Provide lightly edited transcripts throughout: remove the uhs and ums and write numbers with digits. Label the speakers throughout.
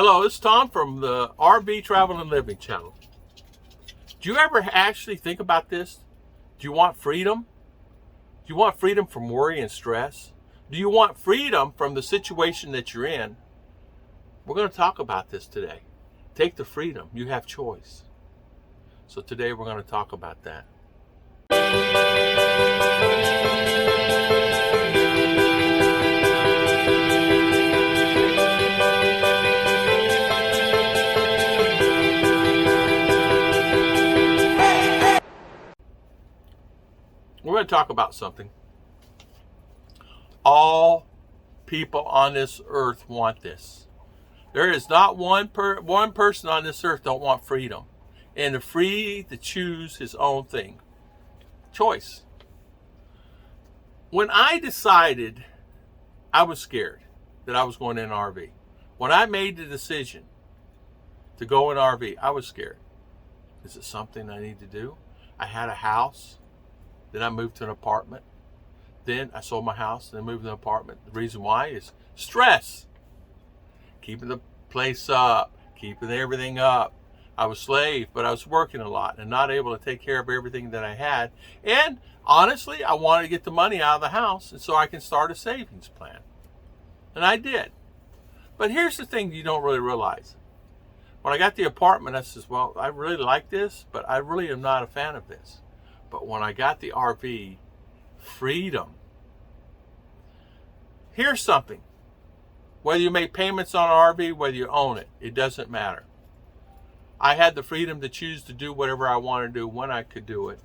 Speaker 1: Hello, it's Tom from the RV Travel and Living channel. Do you ever actually think about this? Do you want freedom? Do you want freedom from worry and stress? Do you want freedom from the situation that you're in? We're going to talk about this today. Take the freedom. You have choice. So today we're going to talk about that. We're going to talk about something. All people on this earth want this. There is not one person on this earth don't want freedom and the free to choose his own thing. Choice. When I decided, I was scared that I was going in an RV. When I made the decision to go in an RV, I was scared. Is it something I need to do? I had a house. Then I moved to an apartment. Then I sold my house and then moved to an apartment. The reason why is stress. Keeping the place up, keeping everything up. I was slave, but I was working a lot and not able to take care of everything that I had. And honestly, I wanted to get the money out of the house and so I can start a savings plan. And I did. But here's the thing you don't really realize. When I got the apartment, I said, well, I really like this, but I really am not a fan of this. But when I got the RV, freedom. Here's something. Whether you make payments on an RV, whether you own it, it doesn't matter. I had the freedom to choose to do whatever I wanted to do when I could do it.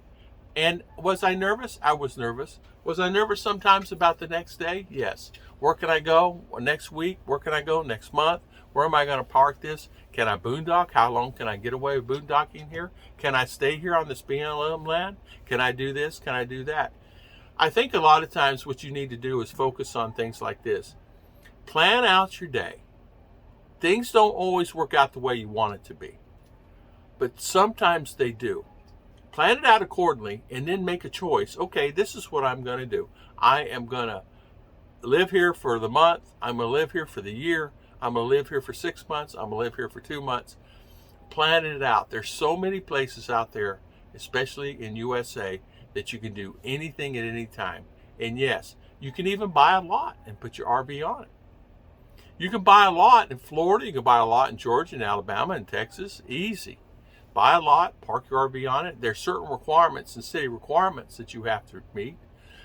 Speaker 1: And was I nervous? I was nervous. Was I nervous sometimes about the next day? Yes. Where can I go next week? Where can I go next month? Where am I going to park this? Can I boondock? How long can I get away with boondocking here? Can I stay here on this BLM land? Can I do this? Can I do that? I think a lot of times what you need to do is focus on things like this. Plan out your day. Things don't always work out the way you want it to be, but sometimes they do. Plan it out accordingly and then make a choice. Okay, this is what I'm going to do. I am going to live here for the month. I'm going to live here for the year. I'm going to live here for 6 months. I'm going to live here for 2 months. Plan it out. There's so many places out there, especially in USA, that you can do anything at any time. And yes, you can even buy a lot and put your RV on it. You can buy a lot in Florida. You can buy a lot in Georgia and Alabama and Texas. Easy. Buy a lot, park your RV on it. There's certain requirements and city requirements that you have to meet,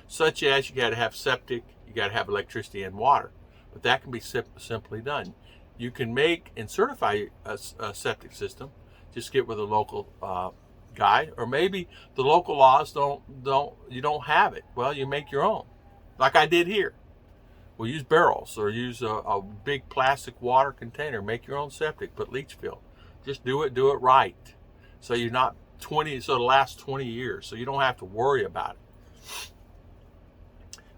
Speaker 1: such as you got to have septic, you got to have electricity and water. But that can be simply done. You can make and certify a septic system. Just get with a local guy, or maybe the local laws you don't have it. Well, you make your own, like I did here. We'll use barrels or use a big plastic water container. Make your own septic. Put leach field. Just do it right. So you're not 20. So it lasts 20 years. So you don't have to worry about it.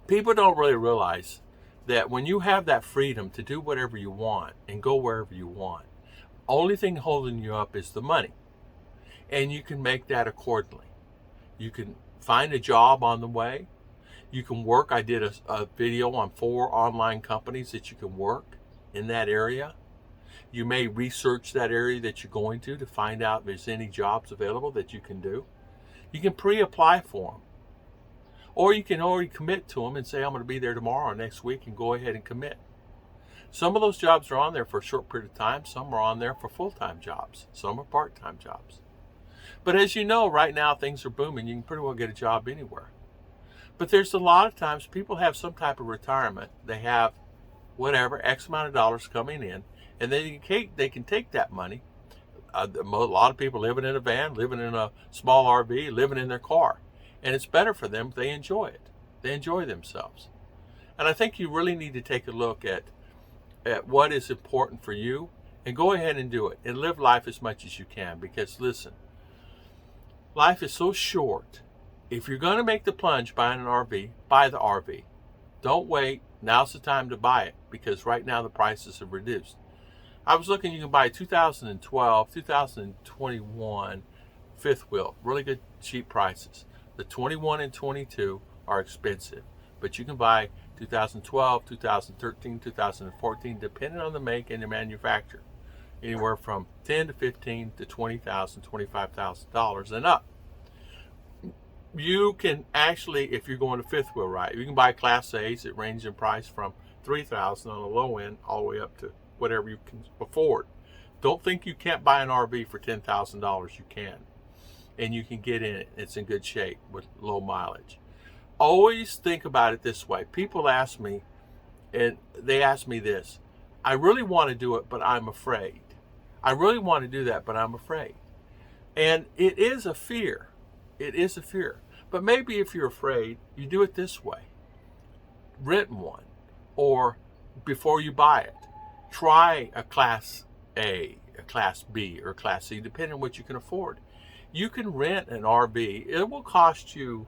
Speaker 1: People don't really realize that when you have that freedom to do whatever you want and go wherever you want, only thing holding you up is the money. And you can make that accordingly. You can find a job on the way. You can work. I did a video on 4 online companies that you can work in that area. You may research that area that you're going to find out if there's any jobs available that you can do. You can pre-apply for them. Or you can already commit to them and say, I'm going to be there tomorrow or next week, and go ahead and commit. Some of those jobs are on there for a short period of time. Some are on there for full-time jobs. Some are part-time jobs. But as you know, right now things are booming. You can pretty well get a job anywhere. But there's a lot of times people have some type of retirement. They have whatever, X amount of dollars coming in, and they can take that money. A lot of people living in a van, living in a small RV, living in their car. And it's better for them if they enjoy it. They enjoy themselves. And I think you really need to take a look at what is important for you and go ahead and do it and live life as much as you can. Because listen, life is so short. If you're going to make the plunge buying an RV, buy the RV. Don't wait. Now's the time to buy it because right now the prices have reduced. I was looking, you can buy 2012, 2021 fifth wheel. Really good, cheap prices. The 21 and 22 are expensive, but you can buy 2012, 2013, 2014, depending on the make and the manufacturer. anywhere from $10 to $15 to $20,000, $25,000 and up. You can actually, if you're going to fifth wheel ride, you can buy Class A's. It ranges in price from $3,000 on the low end all the way up to whatever you can afford. Don't think you can't buy an RV for $10,000. You can, and you can get in it. It's in good shape with low mileage. Always think about it this way. People ask me, and they ask me this: I really want to do it, but I'm afraid. I really want to do that, but I'm afraid. And it is a fear. It is a fear. But maybe if you're afraid, you do it this way. Rent one, or before you buy it, try a Class A, a Class B, or Class C, depending on what you can afford. You can rent an RV. It will cost you,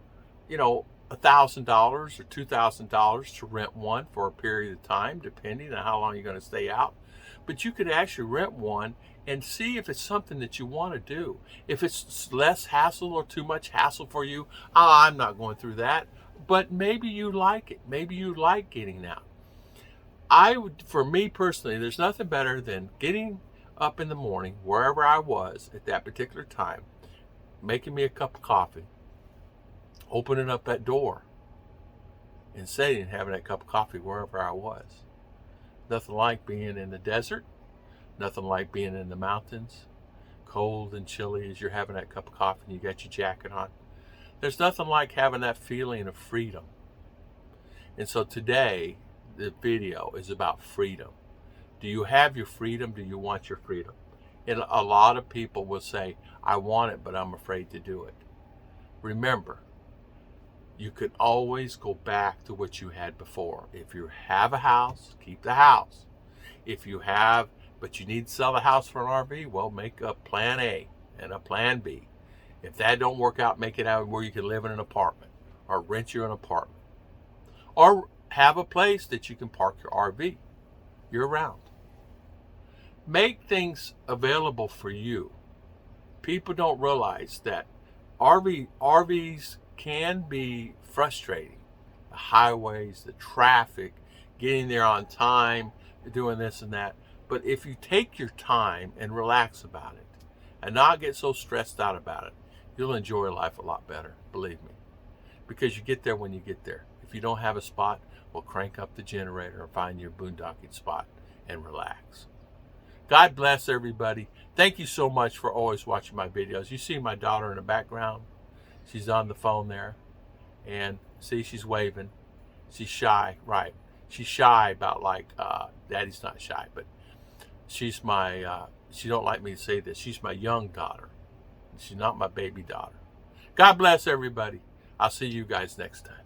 Speaker 1: $1,000 or $2,000 to rent one for a period of time, depending on how long you're going to stay out. But you could actually rent one and see if it's something that you want to do. If it's less hassle or too much hassle for you, I'm not going through that. But maybe you like it. Maybe you like getting out. For me personally, there's nothing better than getting up in the morning, wherever I was at that particular time, making me a cup of coffee, opening up that door, and sitting and having that cup of coffee wherever I was. Nothing like being in the desert. Nothing like being in the mountains, cold and chilly as you're having that cup of coffee and you got your jacket on. There's nothing like having that feeling of freedom. And so today, the video is about freedom. Do you have your freedom? Do you want your freedom? And a lot of people will say, I want it, but I'm afraid to do it. Remember, you can always go back to what you had before. If you have a house, keep the house. If you have, but you need to sell the house for an RV, well, make a plan A and a plan B. If that don't work out, make it out where you can live in an apartment or rent you an apartment. Or have a place that you can park your RV year-round. Make things available for you. People don't realize that RVs can be frustrating. The highways, the traffic, getting there on time, doing this and that. But if you take your time and relax about it and not get so stressed out about it, you'll enjoy life a lot better, believe me. Because you get there when you get there. If you don't have a spot, well, crank up the generator and find your boondocking spot and relax. God bless everybody. Thank you so much for always watching my videos. You see my daughter in the background. She's on the phone there. And see, she's waving. She's shy, right. She's shy about Daddy's not shy, but she's she don't like me to say this. She's my young daughter. She's not my baby daughter. God bless everybody. I'll see you guys next time.